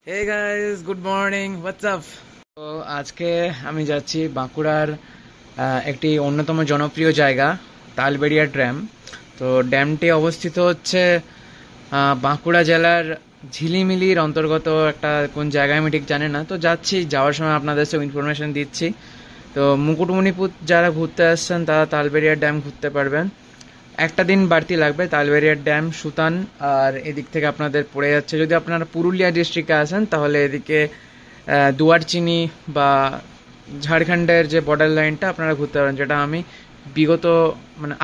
হে guys, good morning, what's up. তো আজকে আমি যাচ্ছি বাঁকুড়ার একটি অন্যতম জনপ্রিয় জায়গা তালবেড়িয়া ড্যাম। তো ড্যামটি অবস্থিত হচ্ছে বাঁকুড়া জেলার ঝিলিমিলির অন্তর্গত একটা কোন জায়গায় আমি ঠিক জানি না। তো যাচ্ছি, যাওয়ার সময় আপনাদের সব ইনফরমেশন দিচ্ছি। তো মুকুটমণিপুর যারা ঘুরতে আসছেন তারা তালবেড়িয়া ড্যাম ঘুরতে পারবেন। একটা দিন বাড়তি লাগবে তালবেড়িয়ার ড্যাম, সুতান, আর এদিক থেকে আপনাদের পড়ে যাচ্ছে, যদি আপনারা পুরুলিয়া ডিস্ট্রিক্টে আসেন তাহলে এদিকে দুয়ারচিনি বা ঝাড়খণ্ডের যে বর্ডার লাইনটা আপনারা ঘুরতে পারেন, যেটা আমি বিগত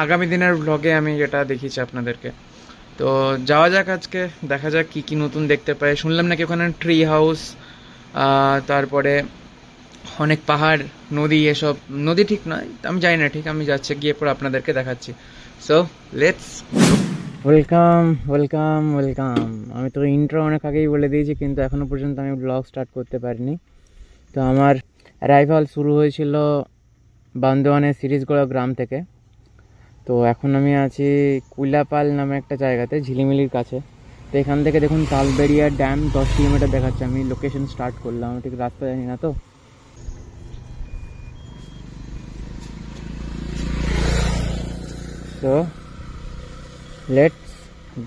আগামী দিনের ব্লগে আমি যেটা দেখিয়েছি আপনাদেরকে। তো যাওয়া যাক, আজকে দেখা যাক কি কি নতুন দেখতে পাই। শুনলাম নাকি ওখানে ট্রি হাউস, তারপরে অনেক পাহাড়, নদী, এসব নদী ঠিক নয়, আমি জানি না ঠিক, আমি যাচ্ছি গিয়ে পরে আপনাদেরকে দেখাচ্ছি। So let's welcome welcome welcome. আমি তো ইন্ট্রো অনেক আগেই বলে দিয়েছি, কিন্তু এখনো পর্যন্ত আমি ব্লগ স্টার্ট করতে পারিনি। তো আমার অ্যারাইভাল শুরু হয়েছিল বান্দোয়ানের সিরিজগড় গ্রাম থেকে। তো এখন আমি আছি কুইলাপাল নামে একটা জায়গাতে, ঝিলিমিলির কাছে। তো এখান থেকে দেখুন তালবেড়িয়া ড্যাম 10 কিলোমিটার দেখাচ্ছে। আমি লোকেশন স্টার্ট করলাম, ঠিক রাস্তা জানি না তো। So let's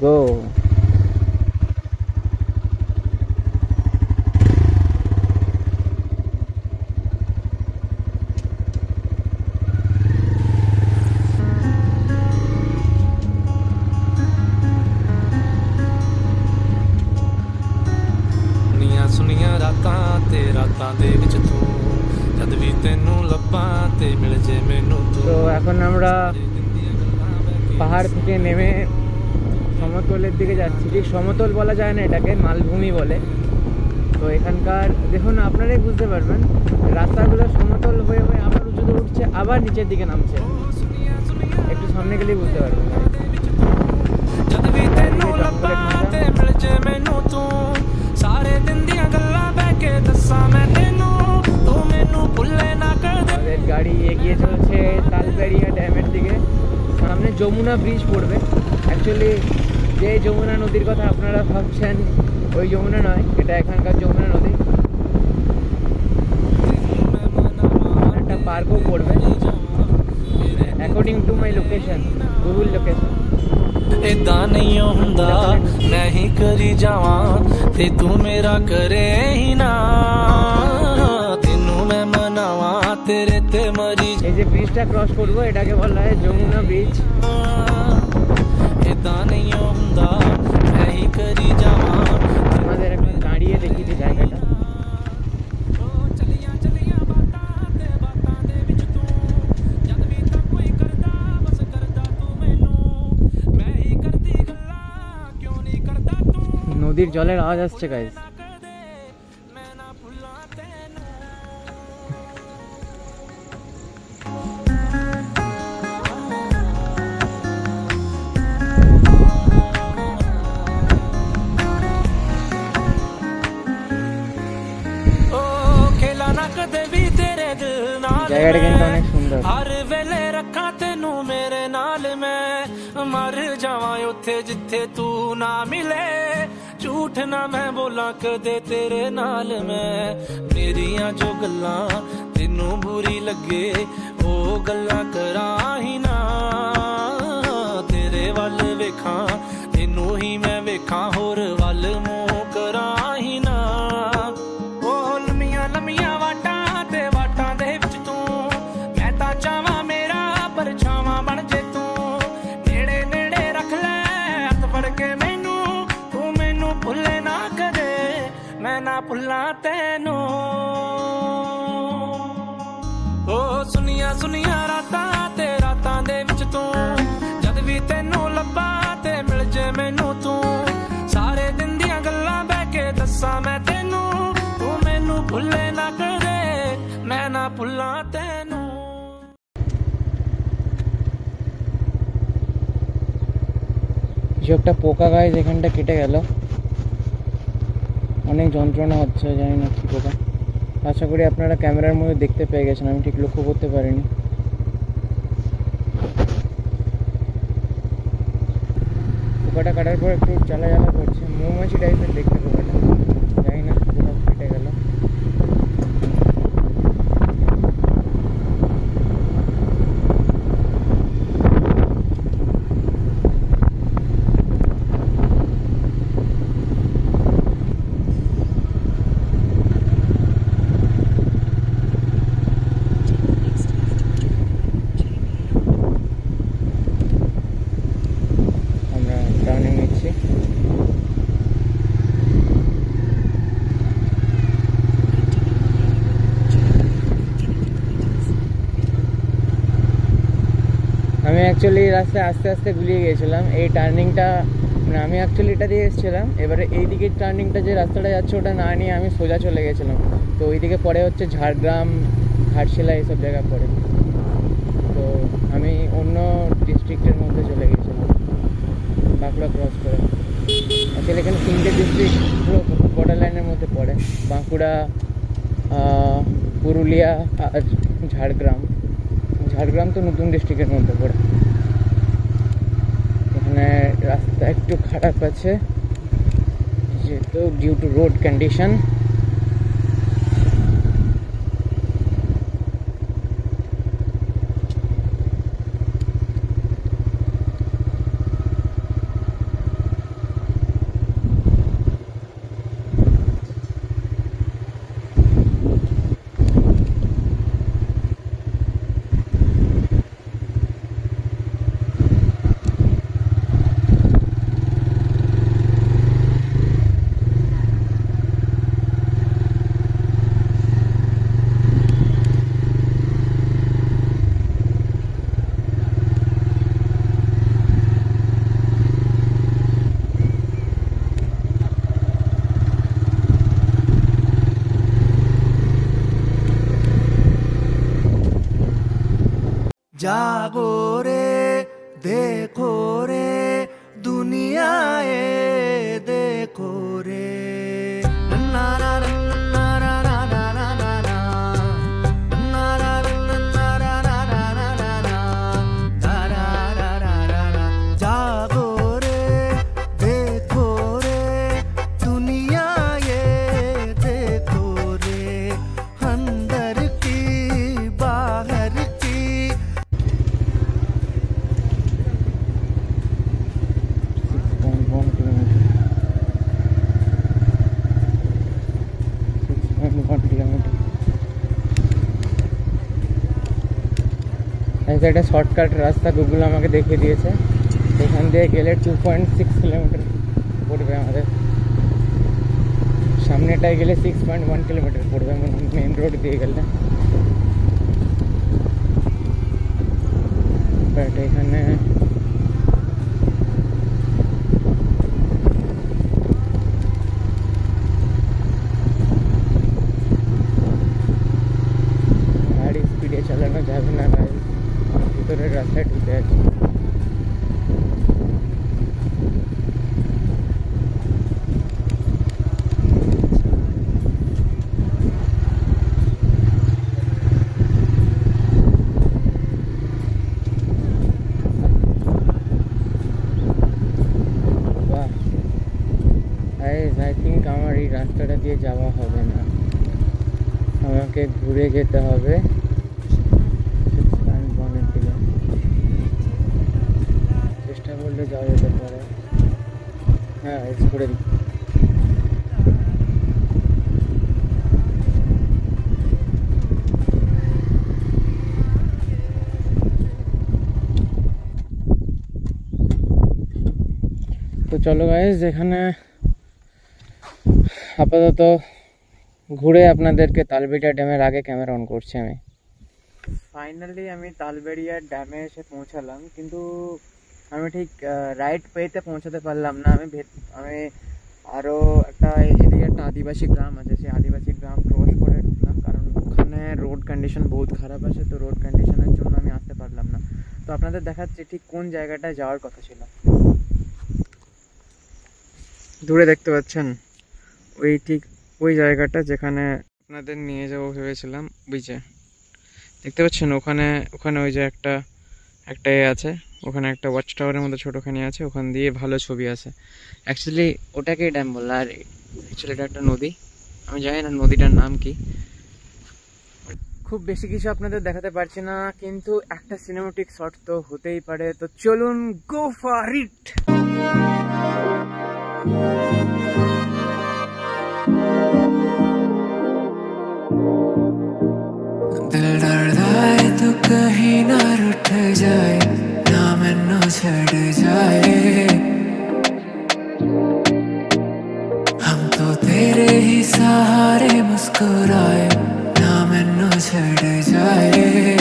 go. ਸੁਨੀਆਂ ਰਾਤਾਂ ਤੇ ਰਾਤਾਂ ਦੇ ਵਿੱਚ ਤੂੰ ਜਦ ਵੀ ਤੈਨੂੰ ਲੱਭਾਂ ਤੇ ਮਿਲ ਜੇ ਮੈਨੂੰ ਤੂੰ। তো এখন আমরা পাহাড় থেকে নেমে সমতলের দিকে যাচ্ছি। ঠিক সমতল বলা যায় না, এটাকে মালভূমি বলে। তো এখানকার দেখুন, আপনারাই বুঝতে পারবেন, রাস্তাগুলো সমতল হয়ে হয়ে আবার উঁচুতে উঠছে, আবার নিচের দিকে নামছে। একটু সামনে গেলেই বুঝতে পারবেন। ਜਦ ਵੀ ਤੈਨੂੰ ਲੱਭਾਂ ਤੇ ਮਿਲ ਜੇ ਮੈਨੂੰ ਤੂੰ ਸਾਰੇ ਦਿਨ ਦੀਆਂ ਗੱਲਾਂ ਬਹਿ ਕੇ ਦੱਸਾਂ ਮੈਂ ਤੈਨੂੰ ਤੂੰ ਮੈਨੂੰ ਭੁੱਲੇ না कर दे। আমাদের গাড়ি এগিয়ে চলছে তালবেড়িয়া ড্যামের দিকে। সামনে যমুনা ব্রিজ পড়বে। অ্যাকচুয়ালি যে যমুনা নদীর কথা আপনারা ভাবছেন ওই যমুনা নয়, এটা এখানকার যমুনা নদী। একটা পার্কও পড়বে according to my location, Google location. ਇਦਾਂ ਨਹੀਂ ਹੁੰਦਾ ਮੈਂ ਹੀ ਕਰੀ ਜਾਵਾਂ ਤੇ ਤੂੰ ਮੇਰਾ ਕਰੇ ਹੀ ਨਾ ਤੈਨੂੰ ਮੈਂ ਮਨਾਵਾਂ तेरे ते मरी। এই যে ব্রিজটা ক্রস করবো এটাকে বলা হয় যমুনা ব্রিজ। इदां नहीं ਹੁੰਦਾ मैं ही करी जावां। আমাদের এখন দাঁড়িয়ে দেখি যে জায়গাটা। নদীর জলের আওয়াজ আসছে গাইস। জায়গাটা কিন্তু অনেক সুন্দর। हर वेले रखा तेनू मेरे नाल मैं मर जावां उत्थे जिथे तू ना मिले झूठ ना मैं बोला कदे तेरे नाल मैं मेरियां जो गल्लां तेनू बुरी लगे ओ गल्लां करां ही ना तेरे वल वेखां तेनू ही मैं वेखां होर वल मूंह करां ही ना ओ लम्मियां लम्मियां वाटां ते वाटां दे विच तू मैं तां चाहां मेरा परछावां बन जे तू नेड़े नेड़े रख ले हत्थ फड़ के मैनू तू मैनू भुल्ले ना कदे मैं ना भुल्लां तैनू ओ सुनिया सुनिया रातां ते रातां दे विच तू जद भी तैनू लब्भां ते मिल जे मैनू तू सारे दिन दियां गल्लां बह के दस्सां मैं तैनू तू मैनू भुल्ले ना कदे मैं ना भुल्लां तैनू। কিছু একটা পোকা গাইজ এখানটা কেটে গেল, অনেক যন্ত্রণা হচ্ছে, জানি না কি পোকা। আশা করি আপনারা ক্যামেরার মধ্যে দেখতে পেয়ে গেছেন, আমি ঠিক লক্ষ্য করতে পারিনি। পোকাটা কাটার পর একটু জ্বালা জ্বালা করছে, মৌমাছি টাইপের দেখতে পোকাটা, জানি না। আমি অ্যাকচুয়ালি রাস্তায় আস্তে আস্তে গুলিয়ে গিয়েছিলাম। এই টার্নিংটা মানে আমি অ্যাকচুয়ালি এটা দিয়ে এসেছিলাম, এবারে এই দিকের টার্নিংটা যে রাস্তাটা যাচ্ছে ওটা না নিয়ে আমি সোজা চলে গেছিলাম। তো ওইদিকে পরে হচ্ছে ঝাড়গ্রাম, ঘাটশিলা এইসব জায়গা পড়ে। তো আমি অন্য ডিস্ট্রিক্টের মধ্যে চলে গেছিলাম বাঁকুড়া ক্রস করে। অ্যাকচুয়ালি এখানে 3টে ডিস্ট্রিক্ট পুরো বর্ডার লাইনের মধ্যে পড়ে, বাঁকুড়া, পুরুলিয়া আর ঝাড়গ্রাম। ঝাড়গ্রাম তো নতুন ডিস্ট্রিক্টের মধ্যে পড়ে। এখানে রাস্তা একটু খারাপ আছে যেহেতু ডিউ টু রোড কন্ডিশন। जागो रे देखो रे दुनिया ये देखो रे ना ना ना ना ना ना ना ना ना ना ना ना ना ना ना जागो रे देखो रे दुनिया ये देखो रे अंदर की बाहर की। 6.1 কিলোমিটার। একটা শর্টকাট রাস্তা গুগল আমাকে দেখিয়ে দিয়েছে, এখান দিয়ে গেলে 2.6 কিলোমিটার পড়বে আমাদের। সামনেটায় গেলে 6.1 কিলোমিটার পড়বে মেন রোড দিয়ে গেলে। বাট এখানে গাড়ি স্পিডে চালানো যাবে না, ভিতরের রাস্তায় ঢুকে আছে। আই থিঙ্ক আমার এই রাস্তাটা দিয়ে যাওয়া হবে না, আমাকে ঘুরে যেতে হবে। চেষ্টা করলে যাওয়া যেতে পারে। হ্যাঁ ঘুরে দিই। তো চলো গাইস, এখানে আপাতত ঘুরে আপনাদেরকে তালবেড়িয়া ড্যামের আগে ক্যামেরা অন করছি আমি। ফাইনালি আমি তালবেড়িয়া ড্যামে এসে পৌঁছালাম, কিন্তু আমি ঠিক রাইট ওয়েতে পৌঁছাতে পারলাম না। আমি আরও এদিকে একটা আদিবাসী গ্রাম আছে, সেই আদিবাসী গ্রাম ক্রস করে ঢুকলাম, কারণ ওখানে রোড কন্ডিশন বহুত খারাপ আছে। তো রোড কন্ডিশনের জন্য আমি আসতে পারলাম না। তো আপনাদের দেখাচ্ছি ঠিক কোন জায়গাটায় যাওয়ার কথা ছিল। দূরে দেখতে পাচ্ছেন ঠিক ওই জায়গাটা যেখানে আপনাদের নিয়ে যাবো ভেবেছিলাম। বুঝছে দেখতে পাচ্ছেন ওখানে ওই যে একটা আছে, ওখানে একটা ওয়াচ টাওয়ারের মতো ছোটোখানি আছে, ওখান দিয়ে ভালো ছবি আসে। অ্যাকচুয়ালি ওটাকেই ড্যাম বললো, আর অ্যাকচুয়ালি এটা একটা নদী। আমি জানি না নদীটার নাম কি। খুব বেশি কিছু আপনাদের দেখাতে পারছি না, কিন্তু একটা সিনেমাটিক শট তো হতেই পারে। তো চলুন, গো ফর ইট। दिल डरदा है तू कहीं ना रुठ जाए, ना मैनू छड़ जाए। हम तो तेरे ही सहारे मुस्कुराए, ना मैनू छड़ जाए।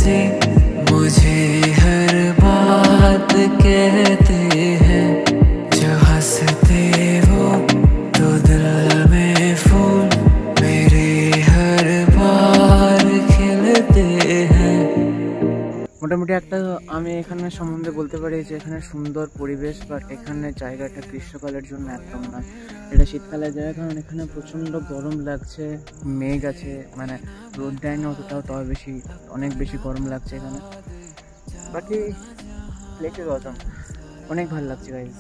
जैसे मुझे हर बात कहते हैं, जो हंसते वो तो दिल में फूल मेरे हर बार खिलते हैं। মোটামুটি একটা আমি এখানে সম্বন্ধে বলতে পারি যে এখানে সুন্দর পরিবেশ, বাট এখানে জায়গাটা গ্রীষ্মকালের জন্য একদম নয়, এটা শীতকালের জায়গা। কারণ এখানে প্রচণ্ড গরম লাগছে, মেঘ আছে, মানে রোদ দেয় না অতটাও, তবে বেশি অনেক বেশি গরম লাগছে এখানে। বাকি প্লেস ইজ অসাম, অনেক ভালো লাগছে গাইজ।